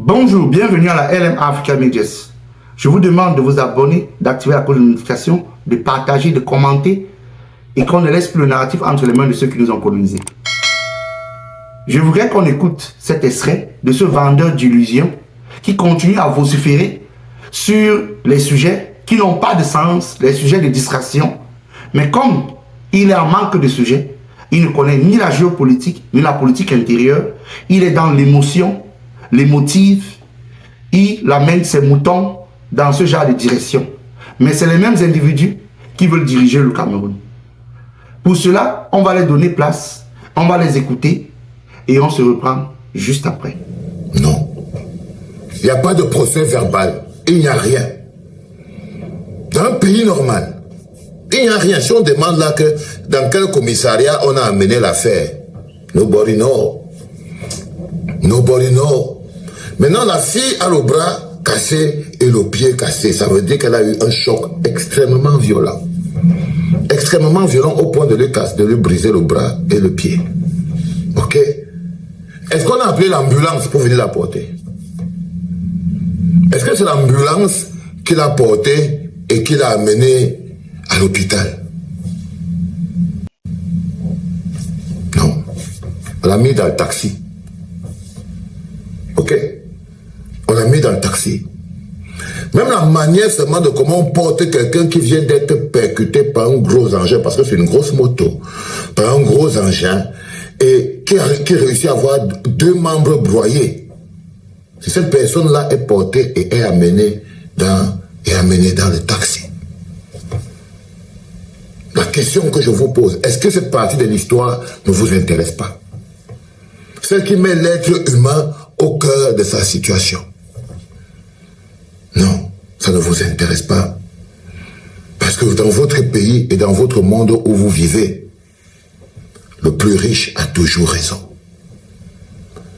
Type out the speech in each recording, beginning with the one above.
Bonjour, bienvenue à la LM Africa Medias. Je vous demande de vous abonner, d'activer la cloche de notification, de partager, de commenter et qu'on ne laisse plus le narratif entre les mains de ceux qui nous ont colonisés. Je voudrais qu'on écoute cet extrait de ce vendeur d'illusions qui continue à vociférer sur les sujets qui n'ont pas de sens, les sujets de distraction. Mais comme il est en manque de sujets, il ne connaît ni la géopolitique, ni la politique intérieure, il est dans l'émotion, les motifs, il amène ses moutons dans ce genre de direction. Mais c'est les mêmes individus qui veulent diriger le Cameroun. Pour cela, on va les donner place, on va les écouter et on se reprend juste après. Non. Il n'y a pas de procès verbal. Il n'y a rien. Dans un pays normal, il n'y a rien. Si on demande là que dans quel commissariat on a amené l'affaire, nobody know. Nobody know. Maintenant, la fille a le bras cassé et le pied cassé. Ça veut dire qu'elle a eu un choc extrêmement violent. Extrêmement violent au point de lui briser le bras et le pied. Ok? Est-ce qu'on a appelé l'ambulance pour venir la porter? Est-ce que c'est l'ambulance qui l'a porté et qui l'a amené à l'hôpital? Non. On l'a mis dans le taxi. Ok? On l'a mis dans le taxi. Même la manière seulement de comment on porte quelqu'un qui vient d'être percuté par un gros engin, parce que c'est une grosse moto, par un gros engin, et qui réussit à avoir deux membres broyés. Si cette personne-là est portée et est amenée dans le taxi. La question que je vous pose, est-ce que cette partie de l'histoire ne vous intéresse pas? Celle qui met l'être humain au cœur de sa situation. Non, ça ne vous intéresse pas. Parce que dans votre pays et dans votre monde où vous vivez, le plus riche a toujours raison.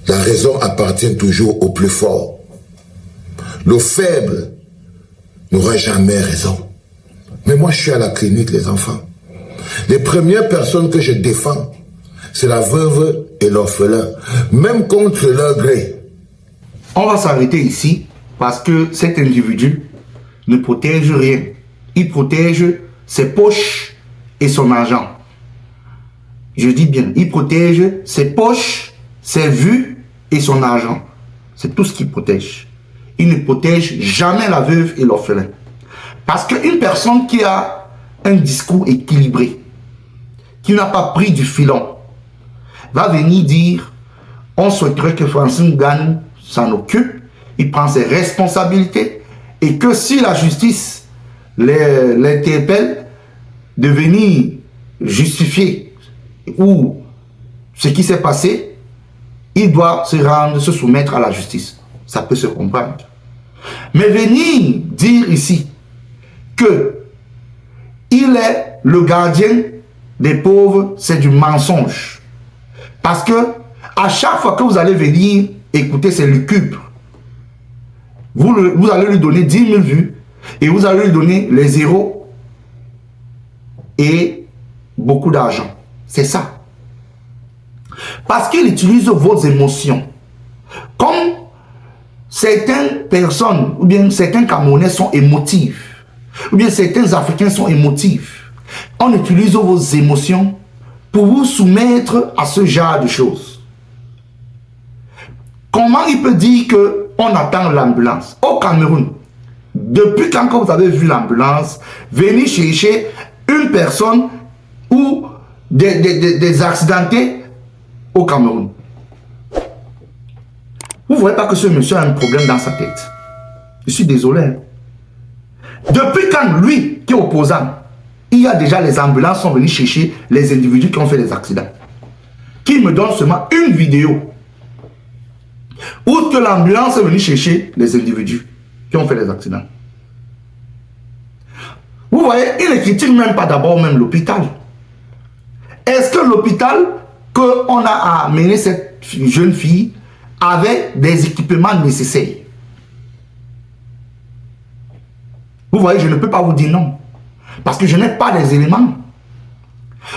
La raison appartient toujours au plus fort. Le faible n'aura jamais raison. Mais moi, je suis à la clinique, les enfants. Les premières personnes que je défends, c'est la veuve et l'orphelin, même contre leur gré. On va s'arrêter ici parce que cet individu ne protège rien. Il protège ses poches et son argent. Je dis bien, il protège ses poches, ses vues et son argent. C'est tout ce qu'il protège. Il ne protège jamais la veuve et l'orphelin. Parce qu'une personne qui a un discours équilibré, qui n'a pas pris du filon, va venir dire, on souhaiterait que Francine Ngannou s'en occupe, il prend ses responsabilités, et que si la justice l'interpelle, de venir justifier ou ce qui s'est passé, il doit se soumettre à la justice. Ça peut se comprendre. Mais venir dire ici que il est le gardien des pauvres, c'est du mensonge. Parce que à chaque fois que vous allez venir écouter ces lucubres, vous allez lui donner 10 000 vues et vous allez lui donner les zéros et beaucoup d'argent. C'est ça. Parce qu'il utilise vos émotions. Comme certaines personnes, ou bien certains Camerounais sont émotifs, ou bien certains Africains sont émotifs, on utilise vos émotions pour vous soumettre à ce genre de choses. Comment il peut dire qu'on attend l'ambulance au Cameroun? Depuis quand vous avez vu l'ambulance venir chercher une personne ou des accidentés au Cameroun? Vous ne voyez pas que ce monsieur a un problème dans sa tête? Je suis désolé. Depuis quand lui, qui est opposant, il y a déjà les ambulances sont venus chercher les individus qui ont fait des accidents? Qui me donne seulement une vidéo où que l'ambulance est venue chercher les individus qui ont fait des accidents? Vous voyez, il ne critique même pas d'abord même l'hôpital. Est-ce que l'hôpital qu'on a amené cette jeune fille avait des équipements nécessaires? Vous voyez, je ne peux pas vous dire non. Parce que je n'ai pas les éléments.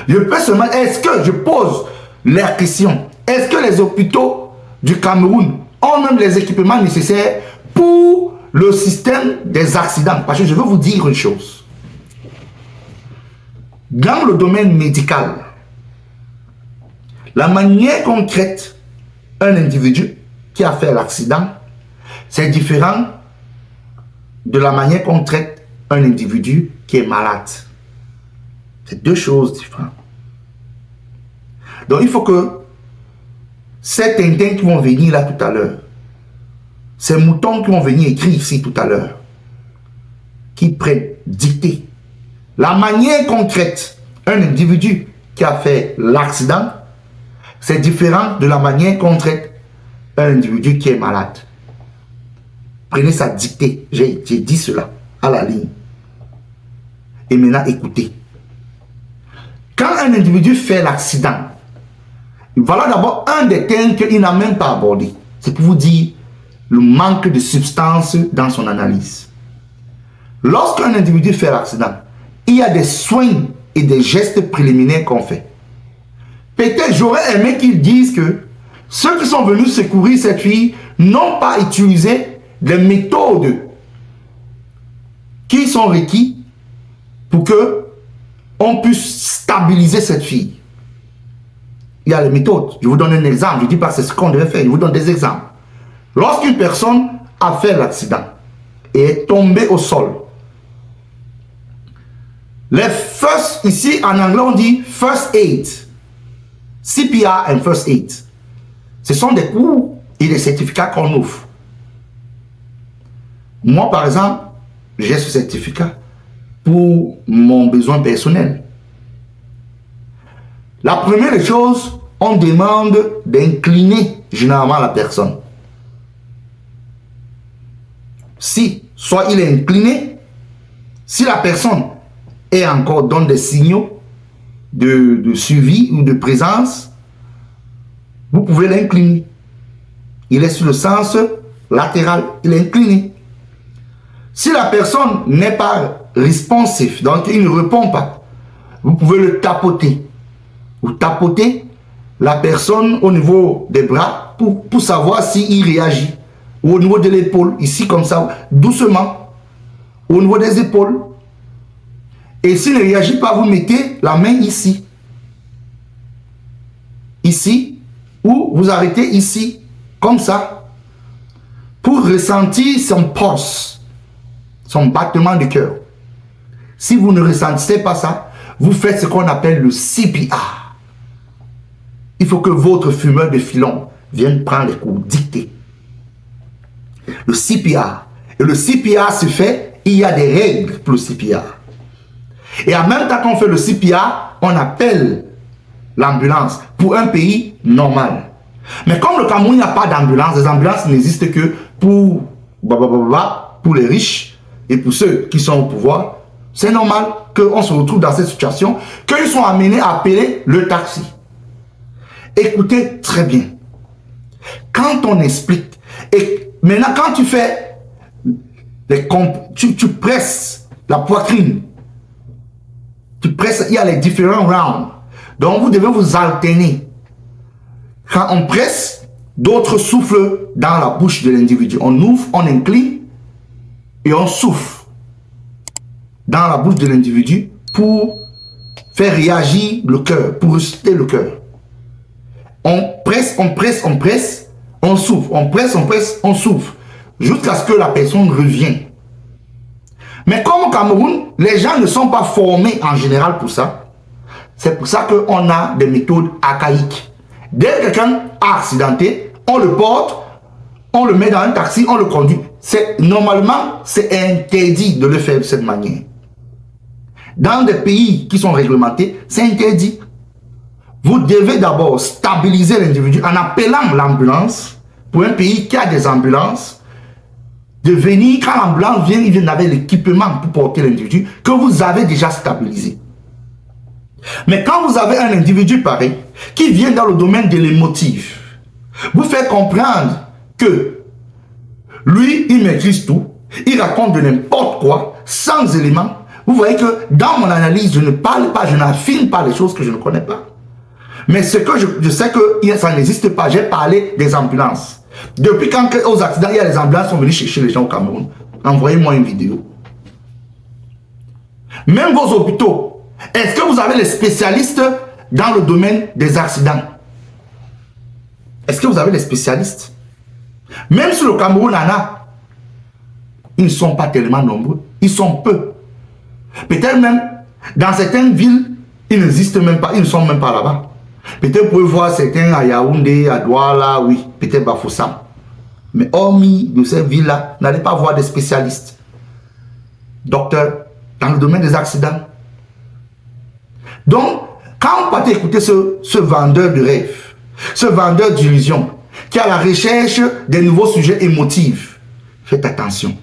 Je peux seulement... Est-ce que je pose la question? Est-ce que les hôpitaux du Cameroun ont même les équipements nécessaires pour le système des accidents. Parce que je veux vous dire une chose. Dans le domaine médical, la manière qu'on traite un individu qui a fait l'accident, c'est différent de la manière qu'on traite un individu qui est malade. C'est deux choses différentes. Donc il faut que ces tintins qui vont venir là tout à l'heure, ces moutons qui vont venir écrire ici tout à l'heure, qui prennent dictée la manière qu'on traite un individu qui a fait l'accident, c'est différent de la manière qu'on traite un individu qui est malade. Prenez sa dictée. J'ai dit cela à la ligne. Et maintenant, écoutez. Quand un individu fait l'accident, voilà d'abord un des thèmes qu'il n'a même pas abordé. C'est pour vous dire le manque de substance dans son analyse. Lorsqu'un individu fait l'accident, il y a des soins et des gestes préliminaires qu'on fait. Peut-être j'aurais aimé qu'ils disent que ceux qui sont venus secourir cette fille n'ont pas utilisé les méthodes qui sont requises pour que on puisse stabiliser cette fille. Il y a les méthodes. Je vous donne un exemple. Je ne dis pas que c'est ce qu'on devait faire. Je vous donne des exemples. Lorsqu'une personne a fait l'accident et est tombée au sol, les first, ici en anglais on dit first aid, CPR and first aid. Ce sont des cours et des certificats qu'on offre. Moi par exemple, j'ai ce certificat pour mon besoin personnel. La première des choses, on demande d'incliner généralement la personne. Si, soit il est incliné, si la personne est encore dans des signaux de suivi ou de présence, vous pouvez l'incliner. Il est sur le sens latéral, il est incliné. Si la personne n'est pas responsive, donc il ne répond pas, vous pouvez le tapoter. Vous tapotez la personne au niveau des bras pour savoir s'il réagit. Ou au niveau de l'épaule, ici comme ça, doucement. Au niveau des épaules. Et s'il ne réagit pas, vous mettez la main ici. Ici. Ou vous arrêtez ici. Comme ça. Pour ressentir son pulse. Son battement de cœur. Si vous ne ressentissez pas ça, vous faites ce qu'on appelle le CPR. Il faut que votre fumeur de filon vienne prendre les coups dictés. Le CPR. Et le CPR se fait, il y a des règles pour le CPR. Et en même temps qu'on fait le CPR, on appelle l'ambulance pour un pays normal. Mais comme le Cameroun n'a pas d'ambulance, les ambulances n'existent que pour les riches et pour ceux qui sont au pouvoir, c'est normal qu'on se retrouve dans cette situation, qu'ils sont amenés à appeler le taxi. Écoutez très bien. Quand on explique, et maintenant quand tu fais, tu presses la poitrine, tu presses, il y a les différents rounds. Donc vous devez vous alterner. Quand on presse, d'autres soufflent dans la bouche de l'individu. On ouvre, on incline et on souffle dans la bouche de l'individu pour faire réagir le cœur, pour ressusciter le cœur. On presse, on presse, on presse, on souffle. On presse, on presse, on souffle. Jusqu'à ce que la personne revienne. Mais comme au Cameroun, les gens ne sont pas formés en général pour ça. C'est pour ça qu'on a des méthodes archaïques. Dès que quelqu'un a accidenté, on le porte, on le met dans un taxi, on le conduit. Normalement, c'est interdit de le faire de cette manière. Dans des pays qui sont réglementés, c'est interdit. Vous devez d'abord stabiliser l'individu en appelant l'ambulance. Pour un pays qui a des ambulances, de venir, quand l'ambulance vient, il vient avec l'équipement pour porter l'individu que vous avez déjà stabilisé. Mais quand vous avez un individu pareil, qui vient dans le domaine de l'émotif, vous faites comprendre que lui, il maîtrise tout, il raconte de n'importe quoi, sans éléments. Vous voyez que dans mon analyse, je ne parle pas, je n'affine pas les choses que je ne connais pas. Mais ce que je sais que ça n'existe pas, j'ai parlé des ambulances. Depuis quand aux accidents, il y a les ambulances sont venus chercher les gens au Cameroun. Envoyez-moi une vidéo. Même vos hôpitaux, est-ce que vous avez les spécialistes dans le domaine des accidents? Est-ce que vous avez les spécialistes? Même si le Cameroun en a, ils ne sont pas tellement nombreux. Ils sont peu. Peut-être même, dans certaines villes, ils n'existent même pas. Ils ne sont même pas là-bas. Peut-être vous pouvez voir certains à Yaoundé, à Douala, oui, peut-être Bafoussam. Mais hormis de ces villes-là, n'allez pas voir des spécialistes. Docteurs, dans le domaine des accidents. Donc, quand vous partez écouter ce vendeur de rêves, ce vendeur d'illusions, qui est à la recherche des nouveaux sujets émotifs, faites attention.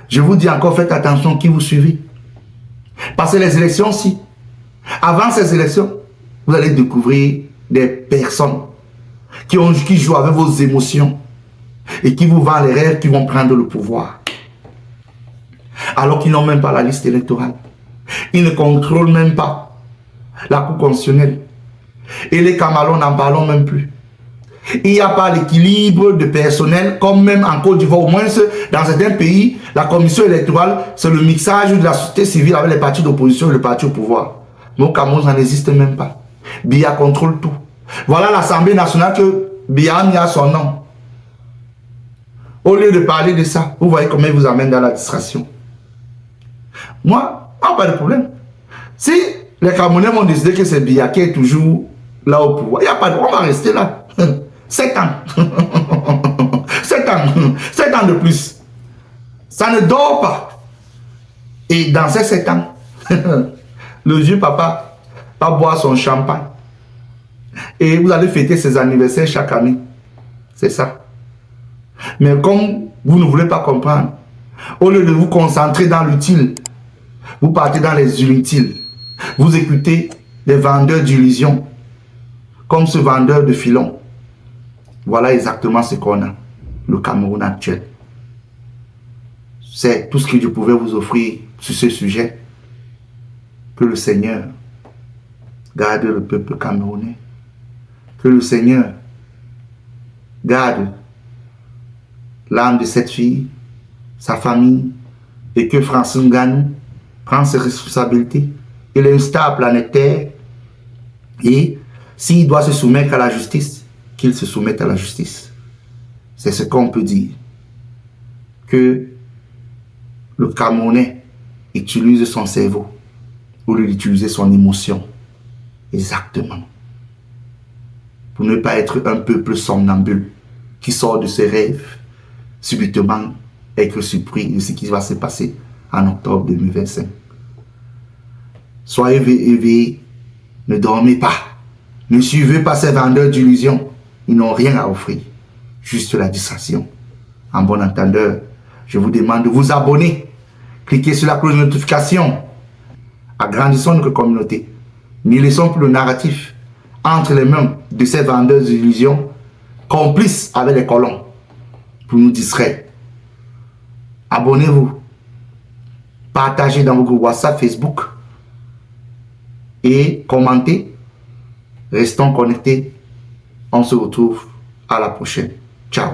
Je vous dis encore, faites attention qui vous suivez. Parce que les élections, si, avant ces élections, vous allez découvrir des personnes qui jouent avec vos émotions et qui vous vendent les rêves qui vont prendre le pouvoir. Alors qu'ils n'ont même pas la liste électorale. Ils ne contrôlent même pas la Cour constitutionnelle. Et les Camerounais n'en parlons même plus. Il n'y a pas l'équilibre de personnel, comme même en Côte d'Ivoire, au moins dans certains pays, la commission électorale, c'est le mixage de la société civile avec les partis d'opposition et le parti au pouvoir. Mais au Cameroun, ça n'existe même pas. Biya contrôle tout. Voilà l'Assemblée nationale que Biya a mis à son nom. Au lieu de parler de ça, vous voyez comment il vous amène dans la distraction. Moi, pas de problème. Si les Camerounais m'ont décidé que c'est Biya qui est toujours là au pouvoir, il n'y a pas de problème, on va rester là. 7 ans. 7 ans. 7 ans de plus. Ça ne dort pas. Et dans ces 7 ans, le vieux papa va boire son champagne. Et vous allez fêter ses anniversaires chaque année. C'est ça. Mais comme vous ne voulez pas comprendre, au lieu de vous concentrer dans l'utile, vous partez dans les inutiles. Vous écoutez les vendeurs d'illusions, comme ce vendeur de filons. Voilà exactement ce qu'on a, le Cameroun actuel. C'est tout ce que je pouvais vous offrir sur ce sujet. Que le Seigneur garde le peuple camerounais. Que le Seigneur garde l'âme de cette fille, sa famille, et que Francine Nganou prenne ses responsabilités. Il est une star planétaire et s'il doit se soumettre à la justice, qu'il se soumette à la justice. C'est ce qu'on peut dire. Que le Camerounais utilise son cerveau au lieu d'utiliser son émotion. Exactement. Pour ne pas être un peuple somnambule qui sort de ses rêves subitement et être surpris de ce qui va se passer en octobre 2025. Soyez éveillés, ne dormez pas, ne suivez pas ces vendeurs d'illusions. Ils n'ont rien à offrir, juste la distraction. En bon entendeur, je vous demande de vous abonner. Cliquez sur la cloche de notification. Agrandissons notre communauté. Ne laissons plus le narratif entre les mains de ces vendeurs d'illusions, complices avec les colons, pour nous distraire. Abonnez-vous. Partagez dans vos groupes WhatsApp, Facebook. Et commentez. Restons connectés. On se retrouve à la prochaine. Ciao.